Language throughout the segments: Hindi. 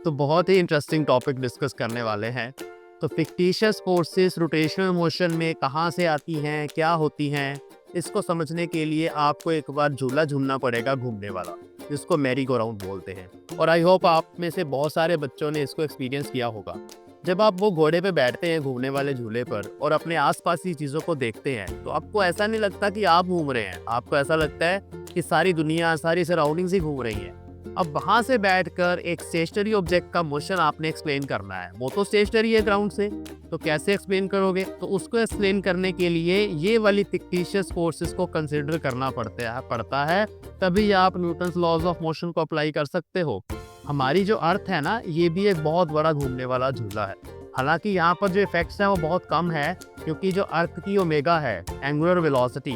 तो बहुत ही इंटरेस्टिंग टॉपिक डिस्कस करने वाले हैं। तो फिक्टिशियस फोर्सेस रोटेशनल मोशन में कहाँ से आती हैं, क्या होती हैं, इसको समझने के लिए आपको एक बार झूला झूमना पड़ेगा घूमने वाला, जिसको मैरी गो राउंड बोलते हैं। और आई होप आप में से बहुत सारे बच्चों ने इसको एक्सपीरियंस किया होगा। जब आप वो घोड़े पे बैठते हैं घूमने वाले झूले पर और अपने आसपास की चीज़ों को देखते हैं, तो आपको ऐसा नहीं लगता कि आप घूम रहे हैं, आपको ऐसा लगता है कि सारी दुनिया, सारी सराउंडिंग्स ही घूम रही हैं। अब वहां से बैठकर एक स्टेशनरी ऑब्जेक्ट का मोशन आपने एक्सप्लेन करना है। वो तो स्टेशनरी है ग्राउंड से, तो कैसे एक्सप्लेन करोगे? तो उसको एक्सप्लेन करने के लिए ये वाली फिक्टिशियस फोर्सेस को कंसिडर करना पड़ता है। तभी आप न्यूटन्स लॉज ऑफ मोशन को अप्लाई कर सकते हो। हमारी जो अर्थ है ना, ये भी एक बहुत बड़ा घूमने वाला झूला है। हालांकि यहाँ पर जो इफेक्ट्स हैं वो बहुत कम है, क्योंकि जो अर्थ की ओमेगा है, एंगुलर वेलोसिटी,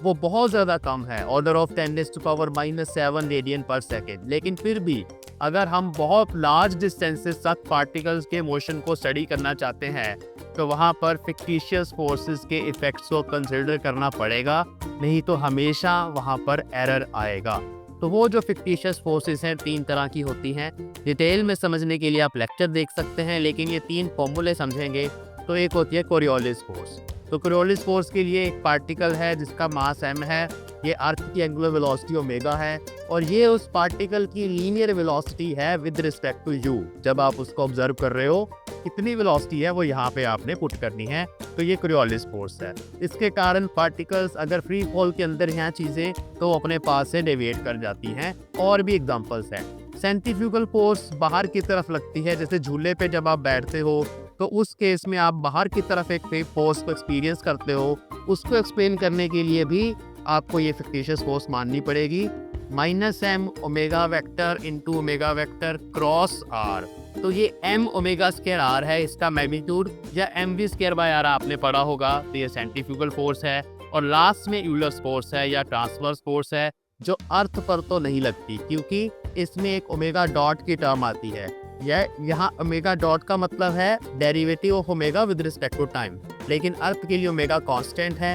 वो बहुत ज़्यादा कम है, ऑर्डर ऑफ 10⁻⁻7 रेडियन पर सेकेंड। लेकिन फिर भी अगर हम बहुत लार्ज डिस्टेंसेस तक पार्टिकल्स के मोशन को स्टडी करना चाहते हैं, तो वहाँ पर फिक्टिशियस फोर्सेस के इफेक्ट्स को कंसिडर करना पड़ेगा, नहीं तो हमेशा वहाँ पर एरर आएगा। तो वो जो फिक्टिशियस फोर्सेस हैं 3 तरह की होती हैं। डिटेल में समझने के लिए आप लेक्चर देख सकते हैं, लेकिन ये 3 फॉर्मूले समझेंगे तो एक होती है कोरियोलिस फोर्स। तो कोरियोलिस फोर्स के लिए एक पार्टिकल है जिसका मास m है, ये अर्थ की एंगुलर वेलोसिटी ओमेगा है, और ये उस पार्टिकल की लीनियर वेलोसिटी है विद रिस्पेक्ट टू u। जब आप उसको ऑब्जर्व कर रहे हो, कितनी वेलोसिटी है वो यहाँ पे आपने पुट करनी है। तो ये कोरियोलिस फोर्स है। इसके कारण पार्टिकल्स अगर फ्री फॉल के अंदर हैं चीज़ें, तो अपने पास से डेविएट कर जाती हैं। और भी एग्जांपल्स हैं। सेंट्रीफ्यूगल फोर्स बाहर की तरफ लगती है, जैसे झूले पे जब आप बैठते हो तो उस केस में आप बाहर की तरफ एक फोर्स को एक्सपीरियंस करते हो। उसको एक्सप्लेन करने के लिए भी आपको ये फिक्टिशियस फोर्स माननी पड़ेगी, -m omega vector into omega vector cross r। तो ये m ओमेगा स्क्वायर r है इसका मैग्नीट्यूड, या mv²/r आपने पढ़ा होगा। तो ये सेंट्रीफ्यूगल फोर्स है। और लास्ट में यूलर्स फोर्स है या ट्रांसवर्स फोर्स है, जो अर्थ पर तो नहीं लगती, क्योंकि इसमें एक ओमेगा डॉट की टर्म आती है। यहाँ ओमेगा डॉट का मतलब है derivative of omega with respect to time, लेकिन अर्थ के लिए ओमेगा कांस्टेंट है।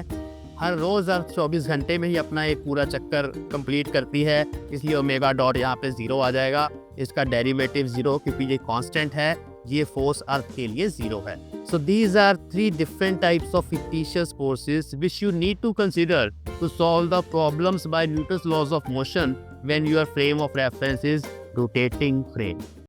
हर रोज अर्थ 24 घंटे में ही अपना एक पूरा चक्कर कंप्लीट करती है, इसलिए ओमेगा डॉट यहाँ पे 0 आ जाएगा। इसका डेरिवेटिव 0, क्योंकि ये कांस्टेंट है। ये फोर्स अर्थ के लिए 0 है। So these are 3 different types of fictitious forces which you need to consider to solve the problems by Newton's laws of motion when your frame of reference is rotating frame.